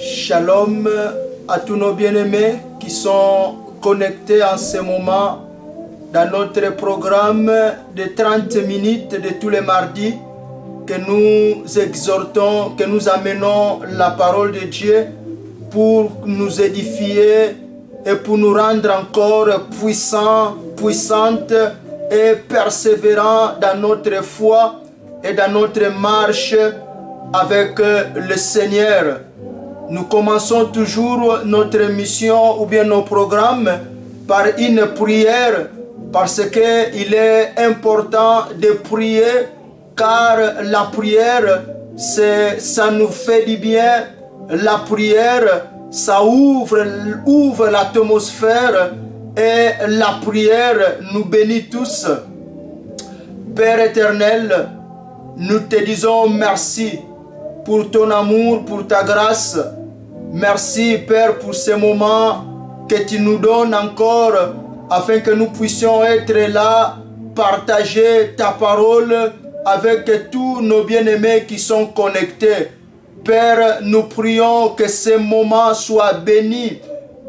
Shalom à tous nos bien-aimés qui sont connectés en ce moment dans notre programme de 30 minutes de tous les mardis que nous exhortons, que nous amenons la parole de Dieu pour nous édifier et pour nous rendre encore puissants, puissantes et persévérants dans notre foi et dans notre marche avec le Seigneur. Nous commençons toujours notre mission ou bien nos programmes par une prière parce qu'il est important de prier car la prière, ça nous fait du bien. La prière, ça ouvre l'atmosphère et la prière nous bénit tous. Père éternel, nous te disons merci pour ton amour, pour ta grâce. Merci Père pour ce moment que tu nous donnes encore afin que nous puissions être là, partager ta parole avec tous nos bien-aimés qui sont connectés. Père, nous prions que ce moment soit béni,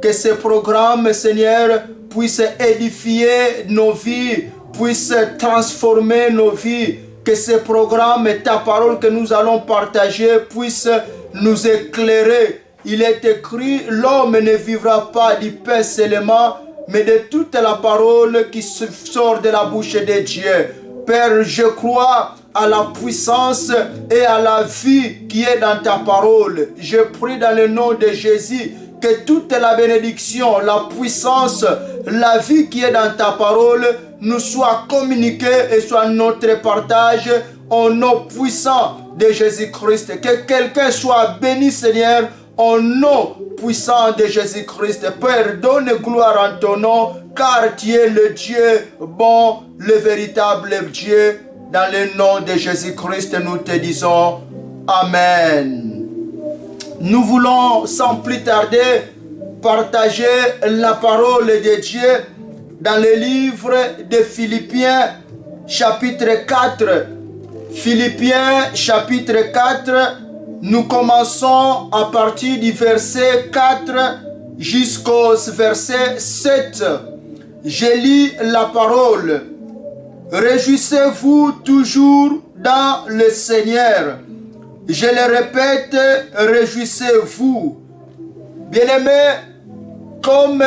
que ce programme, Seigneur, puisse édifier nos vies, puisse transformer nos vies, que ce programme et ta parole que nous allons partager puisse nous éclairer. Il est écrit, l'homme ne vivra pas du pain seulement, mais de toute la parole qui sort de la bouche de Dieu. Père, je crois à la puissance et à la vie qui est dans ta parole. Je prie dans le nom de Jésus que toute la bénédiction, la puissance, la vie qui est dans ta parole nous soit communiquée et soit notre partage au nom puissant de Jésus-Christ. Que quelqu'un soit béni, Seigneur, au nom puissant de Jésus-Christ. Père, donne gloire en ton nom, car tu es le Dieu bon, le véritable Dieu. Dans le nom de Jésus-Christ, nous te disons Amen. Nous voulons sans plus tarder partager la parole de Dieu dans le livre de Philippiens chapitre 4. Philippiens chapitre 4, nous commençons à partir du verset 4 jusqu'au verset 7. Je lis la parole. Réjouissez-vous toujours dans le Seigneur. Je le répète, réjouissez-vous. Bien-aimés, comme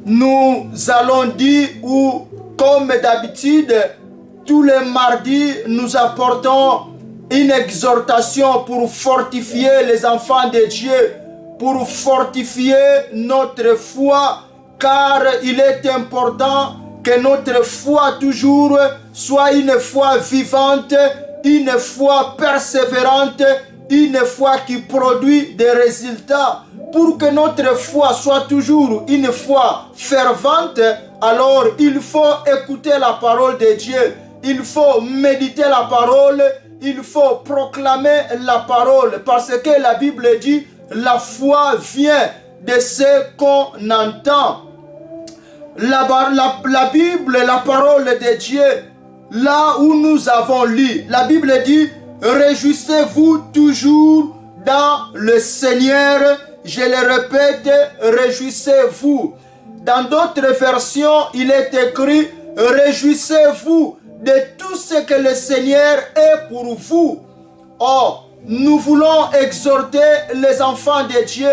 nous allons dire ou comme d'habitude, tous les mardis, nous apportons une exhortation pour fortifier les enfants de Dieu, pour fortifier notre foi, car il est important que notre foi toujours soit une foi vivante, une foi persévérante, une foi qui produit des résultats. Pour que notre foi soit toujours une foi fervente, alors il faut écouter la parole de Dieu, il faut méditer la parole, il faut proclamer la parole, parce que la Bible dit la foi vient de ce qu'on entend. La Bible, la parole de Dieu, là où nous avons lu, la Bible dit réjouissez-vous toujours dans le Seigneur. Je le répète, réjouissez-vous. Dans d'autres versions, il est écrit réjouissez-vous de tout ce que le Seigneur est pour vous. Or, nous voulons exhorter les enfants de Dieu,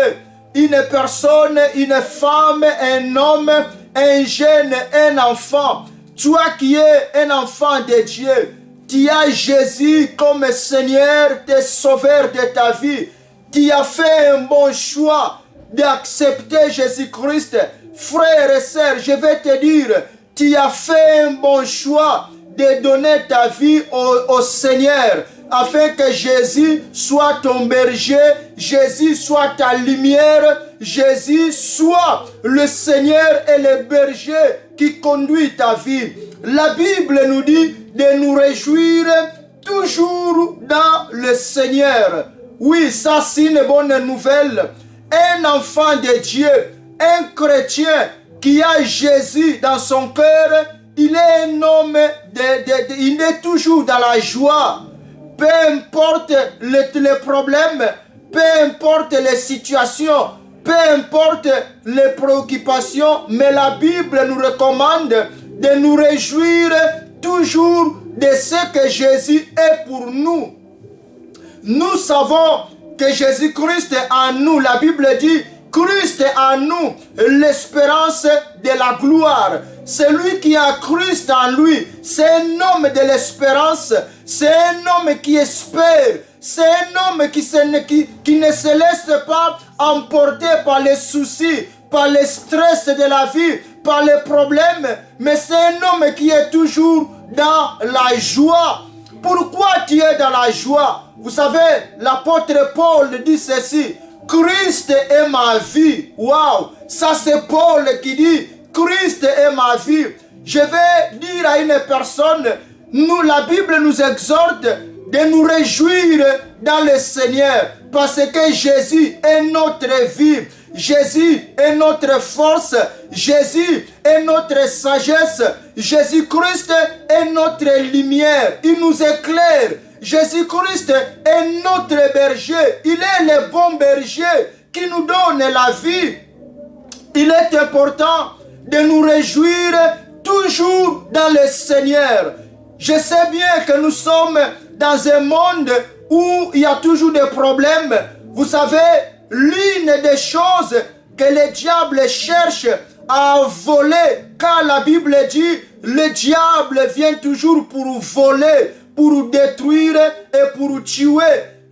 une personne, une femme, un homme, un jeune, un enfant. Toi qui es un enfant de Dieu, tu as Jésus comme Seigneur, tes sauveur de ta vie. Tu as fait un bon choix d'accepter Jésus-Christ. Frères et sœurs, je vais te dire, tu as fait un bon choix de donner ta vie au Seigneur, afin que Jésus soit ton berger, Jésus soit ta lumière, Jésus soit le Seigneur et le berger qui conduit ta vie. La Bible nous dit de nous réjouir toujours dans le Seigneur. Oui, ça c'est une bonne nouvelle. Un enfant de Dieu, un chrétien qui a Jésus dans son cœur, il est un homme, il est toujours dans la joie. Peu importe les problèmes, peu importe les situations, peu importe les préoccupations, mais la Bible nous recommande de nous réjouir toujours de ce que Jésus est pour nous. Nous savons que Jésus-Christ est en nous. La Bible dit, Christ est en nous, l'espérance de la gloire. Celui qui a Christ en lui, c'est un homme de l'espérance, c'est un homme qui espère, c'est un homme qui ne se laisse pas emporter par les soucis, par le stress de la vie, par les problèmes, mais c'est un homme qui est toujours dans la joie. Pourquoi tu es dans la joie? Vous savez, l'apôtre Paul dit ceci, Christ est ma vie. Waouh, ça c'est Paul qui dit, Christ est ma vie. Je vais dire à une personne, la Bible nous exhorte de nous réjouir dans le Seigneur, parce que Jésus est notre vie. Jésus est notre force, Jésus est notre sagesse, Jésus-Christ est notre lumière, il nous éclaire. Jésus-Christ est notre berger, il est le bon berger qui nous donne la vie. Il est important de nous réjouir toujours dans le Seigneur. Je sais bien que nous sommes dans un monde où il y a toujours des problèmes. Vous savez, l'une des choses que le diable cherche à voler, car la Bible dit, le diable vient toujours pour voler, pour détruire et pour tuer.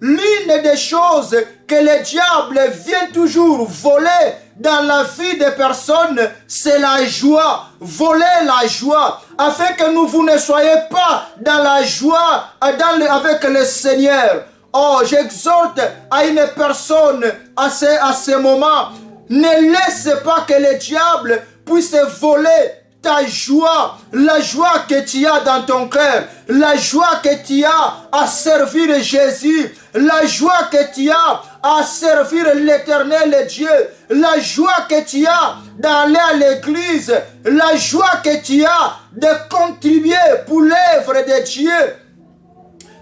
L'une des choses que le diable vient toujours voler dans la vie des personnes, c'est la joie. Voler la joie, afin que vous ne soyez pas dans la joie avec le Seigneur. Oh, j'exhorte à une personne à ce moment, ne laisse pas que le diable puisse voler ta joie, la joie que tu as dans ton cœur, la joie que tu as à servir Jésus, la joie que tu as à servir l'Éternel Dieu, la joie que tu as d'aller à l'église, la joie que tu as de contribuer pour l'œuvre de Dieu.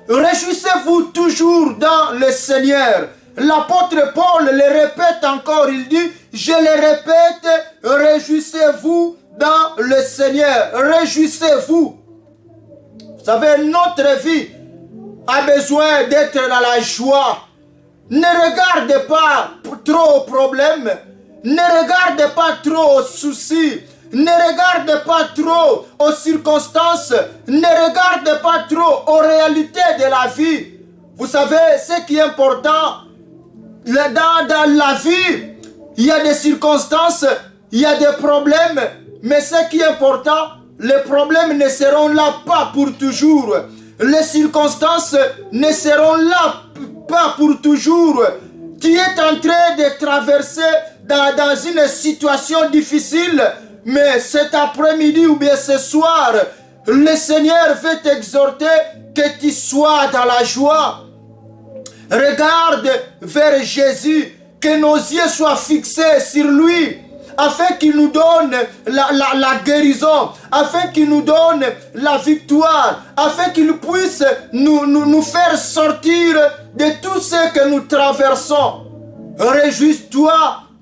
Réjouissez-vous toujours dans le Seigneur. L'apôtre Paul le répète encore, il dit, je le répète, réjouissez-vous dans le Seigneur, réjouissez-vous. Vous savez, notre vie a besoin d'être dans la joie. Ne regardez pas trop aux problèmes, ne regardez pas trop aux soucis, ne regardez pas trop aux circonstances, ne regardez pas trop aux réalités de la vie. Vous savez, ce qui est important, dans la vie, il y a des circonstances, il y a des problèmes, mais ce qui est important, les problèmes ne seront là pas pour toujours. Les circonstances ne seront là pas pour toujours. Tu es en train de traverser dans une situation difficile, mais cet après-midi ou bien ce soir, le Seigneur veut t'exhorter que tu sois dans la joie. Regarde vers Jésus, que nos yeux soient fixés sur lui, afin qu'il nous donne la guérison, afin qu'il nous donne la victoire, afin qu'il puisse nous faire sortir de tout ce que nous traversons. Réjouis-toi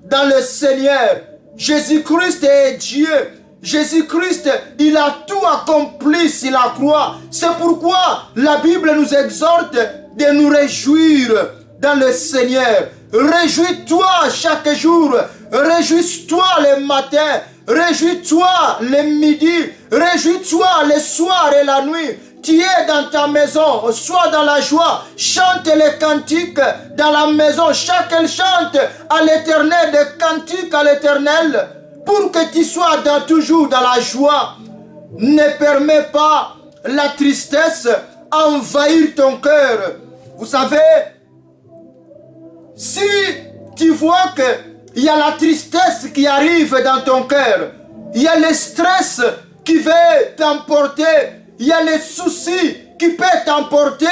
dans le Seigneur. Jésus-Christ est Dieu. Jésus-Christ, il a tout accompli sur la croix. C'est pourquoi la Bible nous exhorte de nous réjouir dans le Seigneur. Réjouis-toi chaque jour. Réjouis-toi le matin. Réjouis-toi le midi. Réjouis-toi le soir et la nuit. Tu es dans ta maison, sois dans la joie. Chante les cantiques dans la maison. Chacun chante à l'Éternel des cantiques à l'Éternel. Pour que tu sois toujours dans la joie. Ne permets pas la tristesse envahir ton cœur. Vous savez, si tu vois qu'il y a la tristesse qui arrive dans ton cœur, il y a le stress qui veut t'emporter, il y a les soucis qui peuvent t'emporter,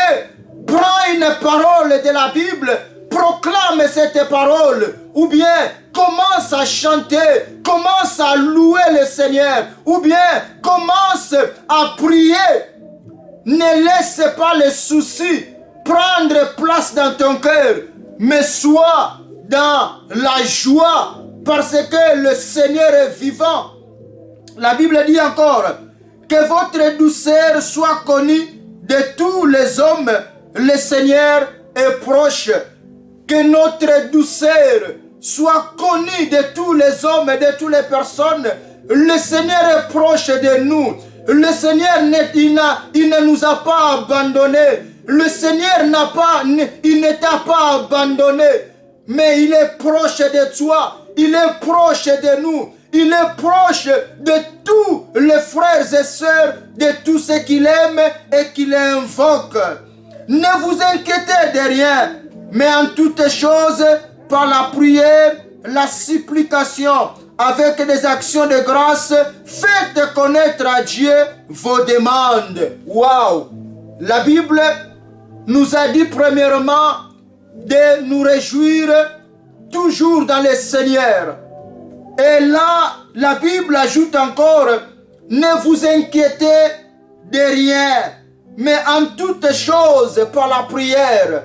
prends une parole de la Bible, proclame cette parole, ou bien commence à chanter, commence à louer le Seigneur, ou bien commence à prier. Ne laisse pas les soucis prendre place dans ton cœur, mais sois dans la joie parce que le Seigneur est vivant. La Bible dit encore que votre douceur soit connue de tous les hommes. Le Seigneur est proche. Que notre douceur soit connue de tous les hommes et de toutes les personnes. Le Seigneur est proche de nous. Le Seigneur il ne nous a pas abandonnés. Le Seigneur il ne t'a pas abandonné. Mais il est proche de toi. Il est proche de nous. Il est proche de tous les frères et sœurs, de tous ceux qu'il aime et qu'il invoque. Ne vous inquiétez de rien, mais en toutes choses, par la prière, la supplication, avec des actions de grâce, faites connaître à Dieu vos demandes. Waouh! La Bible nous a dit premièrement de nous réjouir toujours dans le Seigneur. Et là, la Bible ajoute encore, ne vous inquiétez de rien, mais en toutes choses par la prière.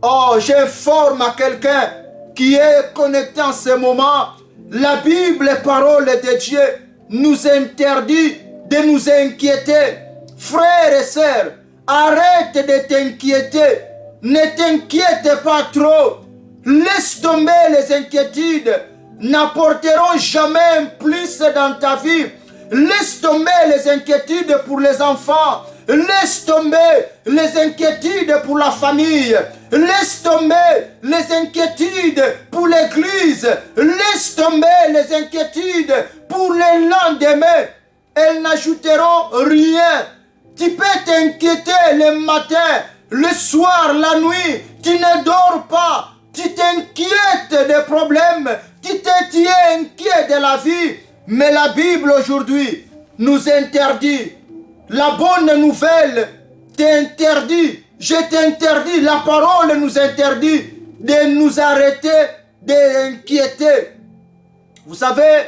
Oh, j'informe à quelqu'un qui est connecté en ce moment, la Bible, parole de Dieu, nous interdit de nous inquiéter. Frères et sœurs, arrête de t'inquiéter. Ne t'inquiète pas trop. Laisse tomber les inquiétudes. N'apporteront jamais plus dans ta vie. Laisse tomber les inquiétudes pour les enfants. Laisse tomber les inquiétudes pour la famille. Laisse tomber les inquiétudes pour l'église. Laisse tomber les inquiétudes pour le lendemain. Elles n'ajouteront rien. Tu peux t'inquiéter le matin, le soir, la nuit. Tu ne dors pas. Tu t'inquiètes des problèmes. Tu es inquiet de la vie. Mais la Bible aujourd'hui nous interdit. La bonne nouvelle t'interdit. Je t'interdis. La parole nous interdit de nous arrêter d'inquiéter. Vous savez,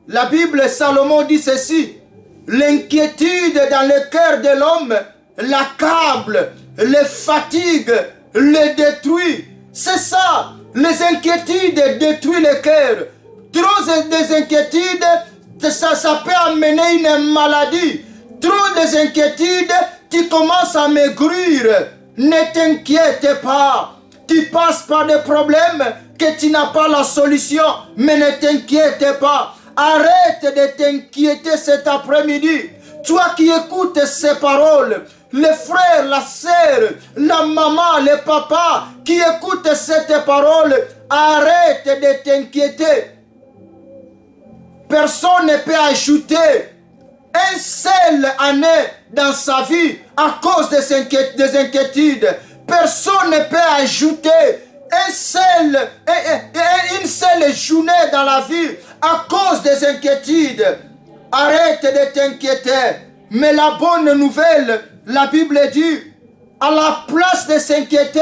la Bible, Salomon dit ceci. L'inquiétude dans le cœur de l'homme l'accable, le fatigue, le détruit. C'est ça. Les inquiétudes détruisent le cœur. Trop des inquiétudes, ça peut amener une maladie. Trop des inquiétudes, tu commences à maigrir. Ne t'inquiète pas. Tu passes par des problèmes que tu n'as pas la solution, mais ne t'inquiète pas. Arrête de t'inquiéter cet après-midi. Toi qui écoutes ces paroles, les frères, la sœur, la maman, le papa qui écoutent cette parole, arrête de t'inquiéter. Personne ne peut ajouter une seule année dans sa vie à cause des inquiétudes. Personne ne peut ajouter une seule journée dans la vie à cause des inquiétudes. Arrête de t'inquiéter. Mais la bonne nouvelle, la Bible dit, à la place de s'inquiéter,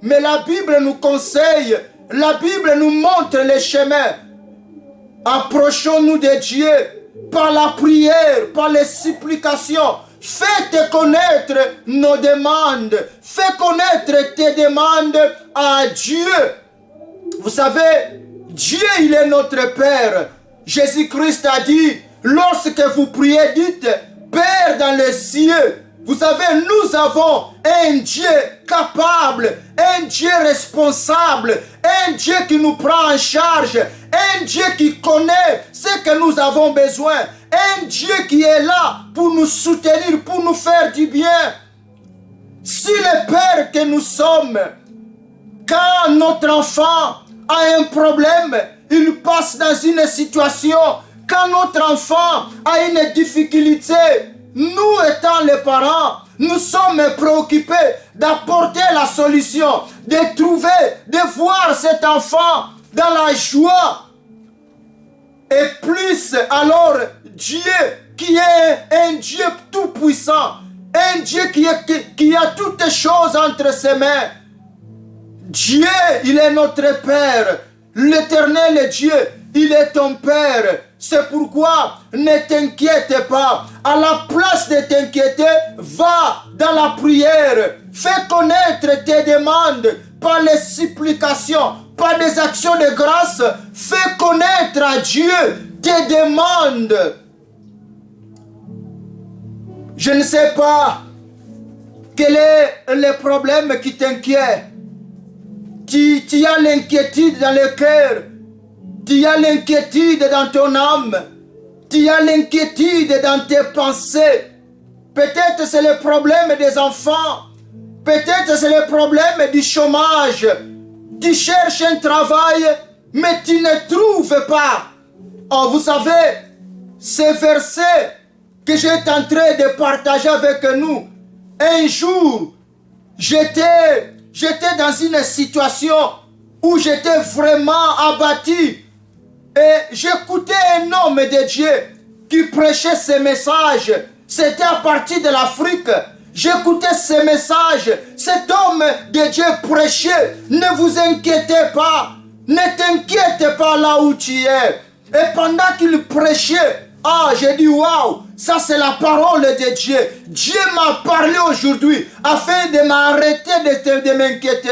mais la Bible nous conseille, la Bible nous montre les chemins. Approchons-nous de Dieu par la prière, par les supplications. Faites connaître nos demandes. Fais connaître tes demandes à Dieu. Vous savez, Dieu, il est notre Père. Jésus-Christ a dit, lorsque vous priez, dites, Père dans les cieux. Vous savez, nous avons un Dieu capable, un Dieu responsable, un Dieu qui nous prend en charge, un Dieu qui connaît ce que nous avons besoin, un Dieu qui est là pour nous soutenir, pour nous faire du bien. Si le Père que nous sommes, quand notre enfant a un problème, il passe dans une situation, quand notre enfant a une difficulté, nous étant les parents, nous sommes préoccupés d'apporter la solution, de trouver, de voir cet enfant dans la joie. Et plus alors Dieu qui est un Dieu tout puissant, un Dieu qui a toutes choses entre ses mains. Dieu, il est notre Père, l'Éternel Dieu, il est ton Père. C'est pourquoi ne t'inquiète pas. À la place de t'inquiéter, va dans la prière. Fais connaître tes demandes. par les supplications, par des actions de grâce, fais connaître à Dieu tes demandes. Je ne sais pas quel est le problème qui t'inquiète. Tu as l'inquiétude dans le cœur, tu as l'inquiétude dans ton âme, tu as l'inquiétude dans tes pensées. Peut-être c'est le problème des enfants, peut-être c'est le problème du chômage. Tu cherches un travail, mais tu ne trouves pas. Oh, vous savez, ce verset que j'étais en train de partager avec nous, un jour, j'étais dans une situation où j'étais vraiment abattu. Et j'écoutais un homme de Dieu qui prêchait ce message. C'était à partir de l'Afrique. J'écoutais ce message. Cet homme de Dieu prêchait. Ne vous inquiétez pas. Ne t'inquiète pas là où tu es. Et pendant qu'il prêchait, j'ai dit waouh, ça c'est la parole de Dieu. Dieu m'a parlé aujourd'hui afin de m'arrêter de m'inquiéter.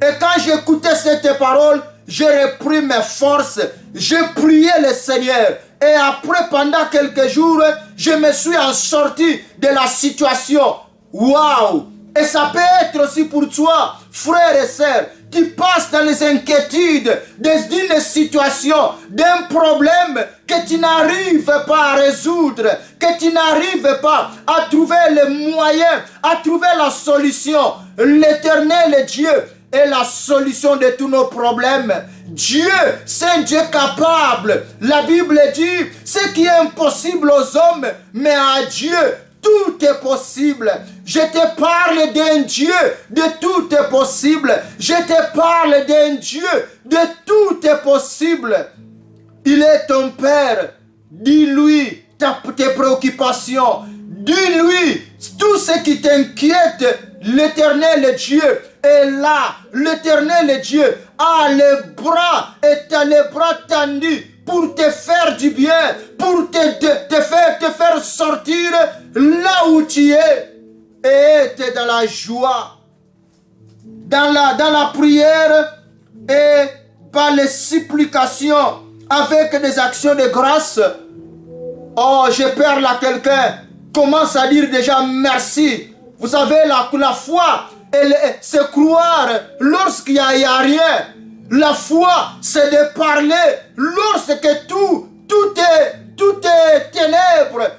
Et quand j'écoutais cette parole, j'ai repris mes forces, j'ai prié le Seigneur. Et après, pendant quelques jours, je me suis en sorti de la situation. Waouh! Et ça peut être aussi pour toi, frères et sœurs. Tu passes dans les inquiétudes d'une situation, d'un problème que tu n'arrives pas à résoudre, que tu n'arrives pas à trouver le moyen, à trouver la solution. L'Éternel Dieu est la solution de tous nos problèmes. Dieu, c'est un Dieu capable. La Bible dit, ce qui est impossible aux hommes, mais à Dieu, tout est possible. Je te parle d'un Dieu de tout est possible. Je te parle d'un Dieu de tout est possible. Il est ton Père. Dis-lui tes préoccupations. Dis-lui tout ce qui t'inquiète. L'Éternel Dieu est là. L'Éternel Dieu a les bras tendus pour te faire du bien, pour te faire sortir là où tu es et être dans la joie, dans la prière et par les supplications avec des actions de grâce. Oh, je parle à quelqu'un, commence à dire déjà merci. Vous savez, la foi, c'est croire lorsqu'il n'y a rien. La foi, c'est de parler lorsque tout est ténèbres,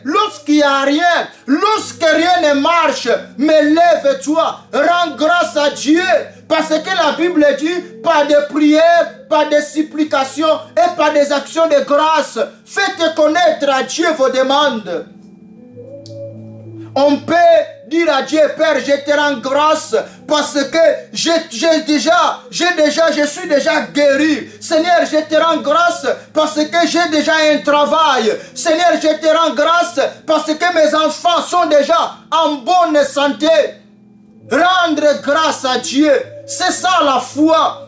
lorsqu'il n'y a rien, lorsque rien ne marche, mais lève-toi, rends grâce à Dieu, parce que la Bible dit, par des prières, par des supplications et par des actions de grâce, faites connaître à Dieu vos demandes. On peut dire à Dieu, Père, je te rends grâce parce que je suis déjà guéri. Seigneur, je te rends grâce parce que j'ai déjà un travail. Seigneur, je te rends grâce parce que mes enfants sont déjà en bonne santé. Rendre grâce à Dieu, c'est ça la foi.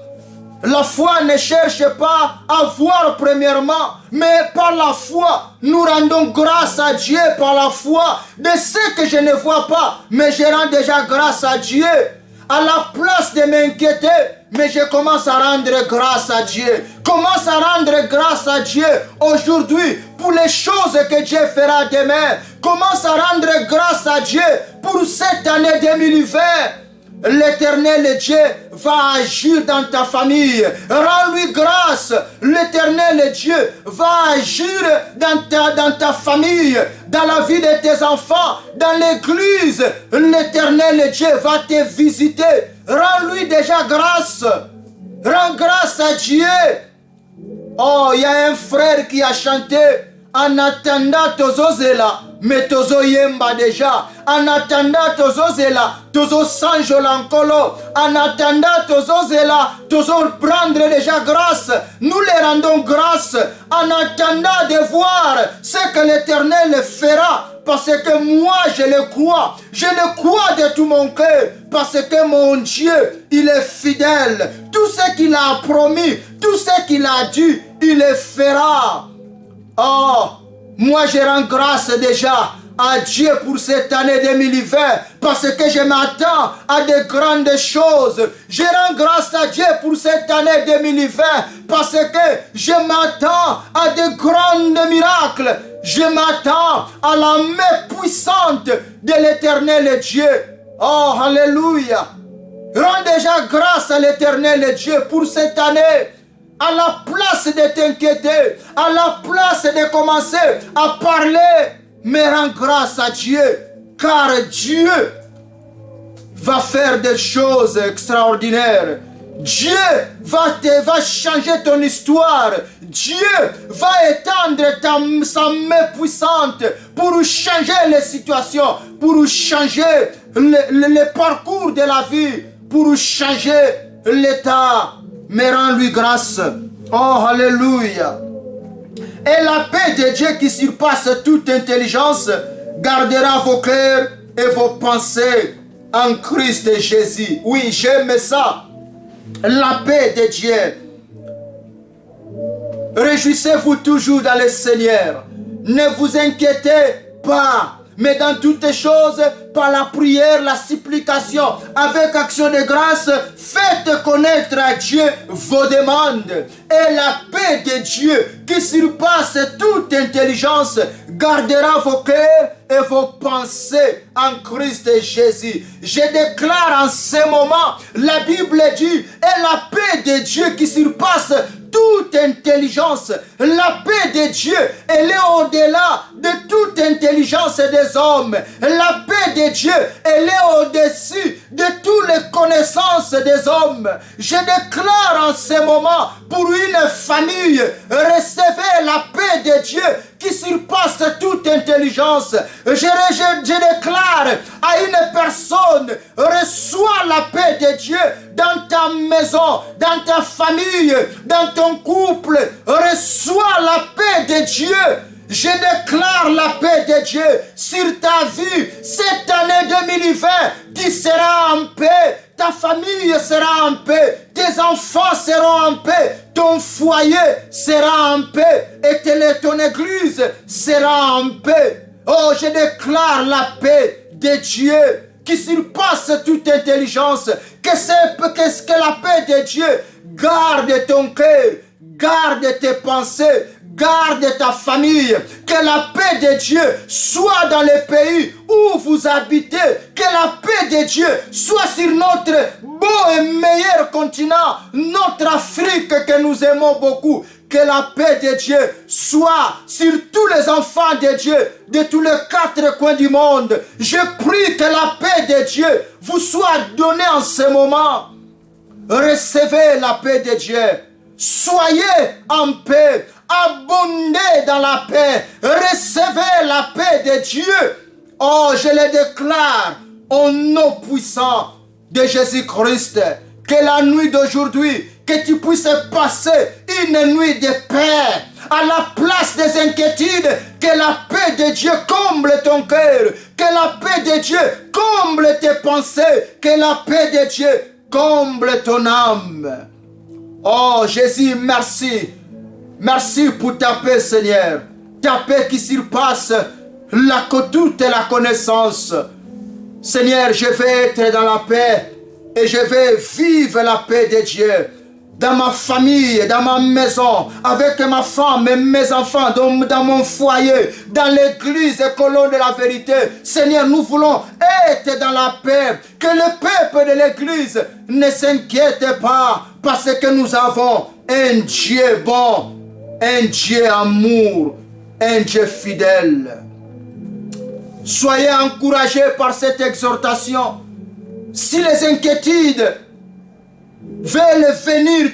La foi ne cherche pas à voir premièrement, mais par la foi, nous rendons grâce à Dieu par la foi de ce que je ne vois pas, mais je rends déjà grâce à Dieu. À la place de m'inquiéter, mais je commence à rendre grâce à Dieu. Commence à rendre grâce à Dieu aujourd'hui pour les choses que Dieu fera demain. Commence à rendre grâce à Dieu pour cette année 2020. L'Éternel Dieu va agir dans ta famille. Rends-lui grâce. L'Éternel Dieu va agir dans ta famille, dans la vie de tes enfants, dans l'église. L'Éternel Dieu va te visiter. Rends-lui déjà grâce. Rends grâce à Dieu. Oh, il y a un frère qui a chanté en attendant tozozela, mais tozo yemba déjà. En attendant tozozela, tozo sanjo lankolo. En attendant tozozela, tozo prendre déjà grâce. Nous les rendons grâce en attendant de voir ce que l'Éternel fera. Parce que moi je le crois. Je le crois de tout mon cœur. Parce que mon Dieu, il est fidèle. Tout ce qu'il a promis, tout ce qu'il a dit, il le fera. Oh, moi je rends grâce déjà à Dieu pour cette année 2020 parce que je m'attends à de grandes choses. Je rends grâce à Dieu pour cette année 2020 parce que je m'attends à de grands miracles. Je m'attends à la main puissante de l'Éternel Dieu. Oh, alléluia. Rends déjà grâce à l'Éternel Dieu pour cette année. À la place de t'inquiéter, à la place de commencer à parler, mais rends grâce à Dieu, car Dieu va faire des choses extraordinaires. Dieu va changer ton histoire. Dieu va étendre sa main puissante pour changer les situations, pour changer le parcours de la vie, pour changer l'état. Mais rends-lui grâce. Oh, alléluia. Et la paix de Dieu qui surpasse toute intelligence gardera vos cœurs et vos pensées en Christ Jésus. Oui, j'aime ça. La paix de Dieu. Réjouissez-vous toujours dans le Seigneur. Ne vous inquiétez pas. Mais dans toutes choses, par la prière, la supplication, avec action de grâce, faites connaître à Dieu vos demandes. Et la paix de Dieu, qui surpasse toute intelligence, gardera vos cœurs et vos pensées en Christ Jésus. Je déclare en ce moment, la Bible dit, et la paix de Dieu qui surpasse toute intelligence, la paix de Dieu, elle est au-delà de toute intelligence des hommes. La paix de Dieu, elle est au-dessus de toutes les connaissances des hommes. Je déclare en ce moment pour une famille, recevez la paix de Dieu qui surpasse toute intelligence. Je déclare à une personne, reçois la paix de Dieu dans ta maison, dans ta famille, dans ton couple. Reçois la paix de Dieu. Je déclare la paix de Dieu sur ta vie. Cette année 2020, tu seras en paix. Ta famille sera en paix. Tes enfants seront en paix. Ton foyer sera en paix. Et ton église sera en paix. Oh, je déclare la paix de Dieu qui surpasse toute intelligence. Que la paix de Dieu garde ton cœur, garde tes pensées, garde ta famille. Que la paix de Dieu soit dans les pays où vous habitez. Que la paix de Dieu soit sur notre beau et meilleur continent, notre Afrique que nous aimons beaucoup. Que la paix de Dieu soit sur tous les enfants de Dieu, de tous les 4 coins du monde. Je prie que la paix de Dieu vous soit donnée en ce moment. Recevez la paix de Dieu. Soyez en paix. Abondez dans la paix. Recevez la paix de Dieu. Oh, je le déclare au nom puissant de Jésus-Christ. Que la nuit d'aujourd'hui, que tu puisses passer une nuit de paix. À la place des inquiétudes, que la paix de Dieu comble ton cœur. Que la paix de Dieu comble tes pensées. Que la paix de Dieu comble ton âme. Oh Jésus, merci. Merci pour ta paix, Seigneur. Ta paix qui surpasse toute la connaissance. Seigneur, je vais être dans la paix et je vais vivre la paix de Dieu. Dans ma famille, dans ma maison, avec ma femme et mes enfants, dans mon foyer, dans l'église et colonne de la vérité. Seigneur, nous voulons être dans la paix. Que le peuple de l'église ne s'inquiète pas parce que nous avons un Dieu bon, un Dieu amour, un Dieu fidèle. Soyez encouragés par cette exhortation. Si les inquiétudes veulent venir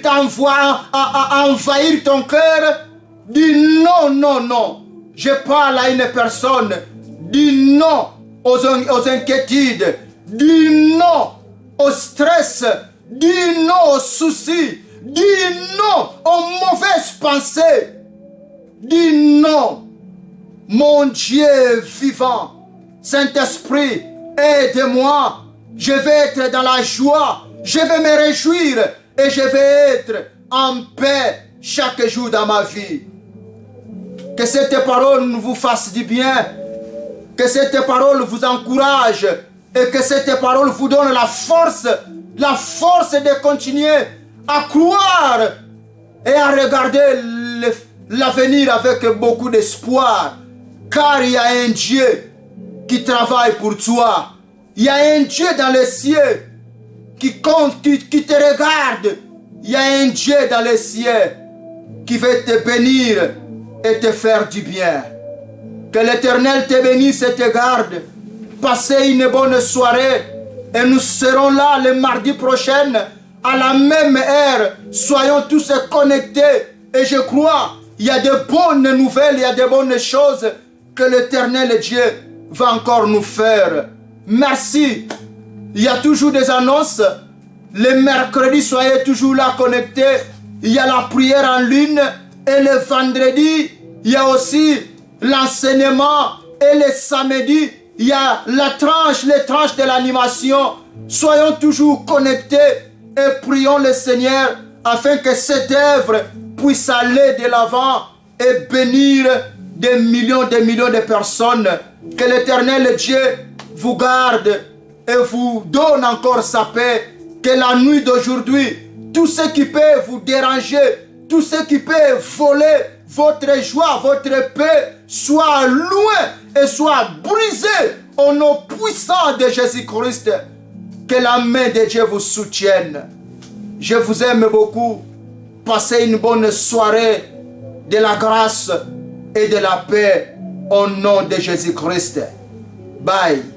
envahir ton cœur, dis non, non, non. Je parle à une personne. Dis non aux inquiétudes. Dis non au stress. Dis non aux soucis. Dis non aux mauvaises pensées. Dis non. Mon Dieu vivant, Saint-Esprit, aide-moi. Je vais être dans la joie. Je vais me réjouir et je vais être en paix chaque jour dans ma vie. Que cette parole vous fasse du bien. Que cette parole vous encourage et que cette parole vous donne la force de continuer à croire et à regarder l'avenir avec beaucoup d'espoir. Car il y a un Dieu qui travaille pour toi. Il y a un Dieu dans les cieux qui compte, qui te regarde. Il y a un Dieu dans les cieux qui veut te bénir et te faire du bien. Que l'Éternel te bénisse et te garde. Passez une bonne soirée et nous serons là le mardi prochain à la même heure. Soyons tous connectés et je crois il y a de bonnes nouvelles, il y a de bonnes choses que l'Éternel Dieu va encore nous faire. Merci. Il y a toujours des annonces. Le mercredi, soyez toujours là connectés. Il y a la prière en ligne. Et le vendredi, il y a aussi l'enseignement. Et le samedi, il y a les tranches de l'animation. Soyons toujours connectés et prions le Seigneur afin que cette œuvre puisse aller de l'avant et bénir des millions de personnes. Que l'Éternel Dieu vous garde et vous donne encore sa paix. Que la nuit d'aujourd'hui, tout ce qui peut vous déranger, tout ce qui peut voler votre joie, votre paix, soit loin et soit brisé au nom puissant de Jésus-Christ. Que la main de Dieu vous soutienne. Je vous aime beaucoup. Passez une bonne soirée de la grâce et de la paix au nom de Jésus-Christ. Bye.